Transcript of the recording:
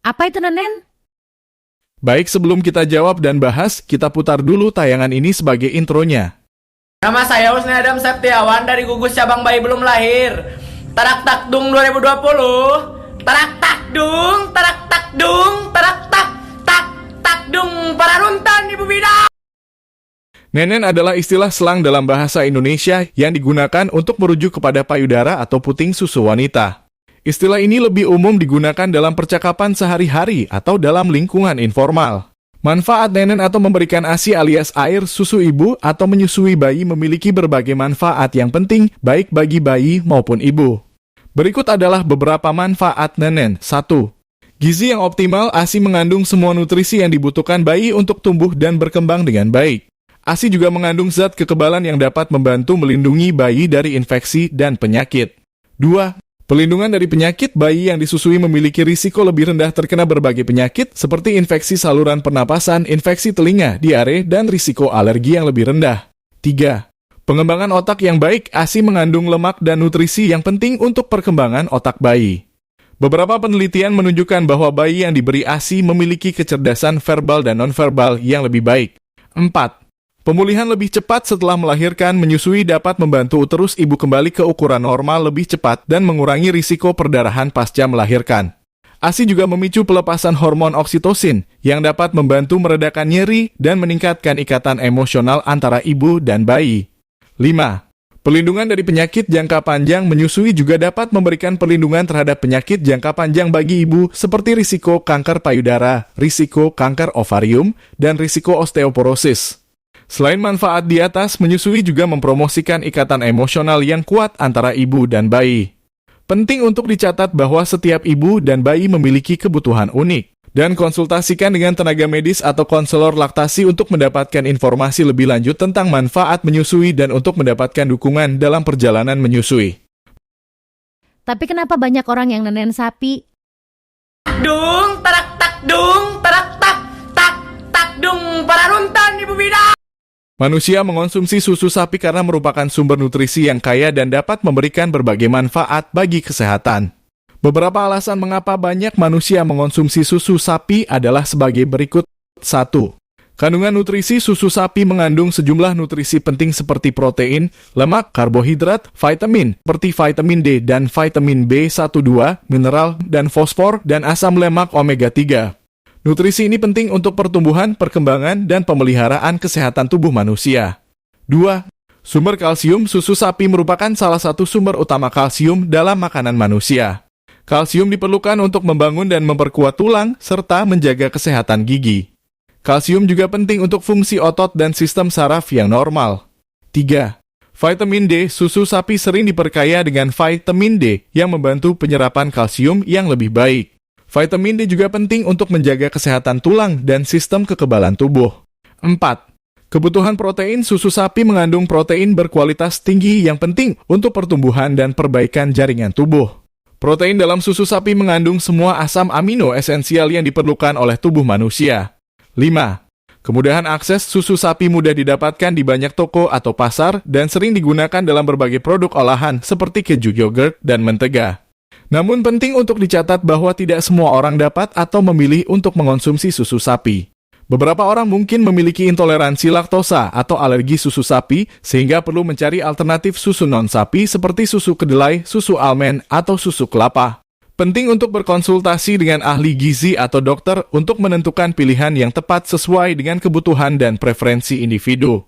Apa itu, Nenen? Baik, sebelum kita jawab dan bahas, kita putar dulu tayangan ini sebagai intronya. Nama saya Husni Adam Septiawan dari gugus cabang bayi belum lahir. Tarak tak dung 2020. Tarak tak dung, tarak tak dung, tarak tak dung para runtan Ibu Bida. Nenen adalah istilah selang dalam bahasa Indonesia yang digunakan untuk merujuk kepada payudara atau puting susu wanita. Istilah ini lebih umum digunakan dalam percakapan sehari-hari atau dalam lingkungan informal. Manfaat nenen atau memberikan ASI alias air susu ibu atau menyusui bayi memiliki berbagai manfaat yang penting baik bagi bayi maupun ibu. Berikut adalah beberapa manfaat nenen. 1. Gizi yang optimal. ASI mengandung semua nutrisi yang dibutuhkan bayi untuk tumbuh dan berkembang dengan baik. ASI juga mengandung zat kekebalan yang dapat membantu melindungi bayi dari infeksi dan penyakit. 2. Pelindungan dari penyakit. Bayi yang disusui memiliki risiko lebih rendah terkena berbagai penyakit seperti infeksi saluran pernapasan, infeksi telinga, diare, dan risiko alergi yang lebih rendah. 3. Pengembangan otak yang baik. ASI mengandung lemak dan nutrisi yang penting untuk perkembangan otak bayi. Beberapa penelitian menunjukkan bahwa bayi yang diberi ASI memiliki kecerdasan verbal dan nonverbal yang lebih baik. 4. Pemulihan lebih cepat setelah melahirkan. Menyusui dapat membantu uterus ibu kembali ke ukuran normal lebih cepat dan mengurangi risiko perdarahan pasca melahirkan. ASI juga memicu pelepasan hormon oksitosin yang dapat membantu meredakan nyeri dan meningkatkan ikatan emosional antara ibu dan bayi. 5. Pelindungan dari penyakit jangka panjang. Menyusui juga dapat memberikan perlindungan terhadap penyakit jangka panjang bagi ibu seperti risiko kanker payudara, risiko kanker ovarium, dan risiko osteoporosis. Selain manfaat di atas, menyusui juga mempromosikan ikatan emosional yang kuat antara ibu dan bayi. Penting untuk dicatat bahwa setiap ibu dan bayi memiliki kebutuhan unik. Dan konsultasikan dengan tenaga medis atau konselor laktasi untuk mendapatkan informasi lebih lanjut tentang manfaat menyusui dan untuk mendapatkan dukungan dalam perjalanan menyusui. Tapi kenapa banyak orang yang nenen sapi? Dung, tarak tak dung, tarak tak dung para runtan Ibu Bida. Manusia mengonsumsi susu sapi karena merupakan sumber nutrisi yang kaya dan dapat memberikan berbagai manfaat bagi kesehatan. Beberapa alasan mengapa banyak manusia mengonsumsi susu sapi adalah sebagai berikut. 1. Kandungan nutrisi. Susu sapi mengandung sejumlah nutrisi penting seperti protein, lemak, karbohidrat, vitamin, seperti vitamin D dan vitamin B12, mineral dan fosfor, dan asam lemak omega 3. Nutrisi ini penting untuk pertumbuhan, perkembangan, dan pemeliharaan kesehatan tubuh manusia. 2. Sumber kalsium. Susu sapi merupakan salah satu sumber utama kalsium dalam makanan manusia. Kalsium diperlukan untuk membangun dan memperkuat tulang, serta menjaga kesehatan gigi. Kalsium juga penting untuk fungsi otot dan sistem saraf yang normal. 3. Vitamin D. Susu sapi sering diperkaya dengan vitamin D yang membantu penyerapan kalsium yang lebih baik. Vitamin D juga penting untuk menjaga kesehatan tulang dan sistem kekebalan tubuh. 4. Kebutuhan protein. Susu sapi mengandung protein berkualitas tinggi yang penting untuk pertumbuhan dan perbaikan jaringan tubuh. Protein dalam susu sapi mengandung semua asam amino esensial yang diperlukan oleh tubuh manusia. 5. Kemudahan akses. Susu sapi mudah didapatkan di banyak toko atau pasar dan sering digunakan dalam berbagai produk olahan seperti keju, yogurt, dan mentega. Namun penting untuk dicatat bahwa tidak semua orang dapat atau memilih untuk mengonsumsi susu sapi. Beberapa orang mungkin memiliki intoleransi laktosa atau alergi susu sapi, sehingga perlu mencari alternatif susu non-sapi seperti susu kedelai, susu almond, atau susu kelapa. Penting untuk berkonsultasi dengan ahli gizi atau dokter untuk menentukan pilihan yang tepat sesuai dengan kebutuhan dan preferensi individu.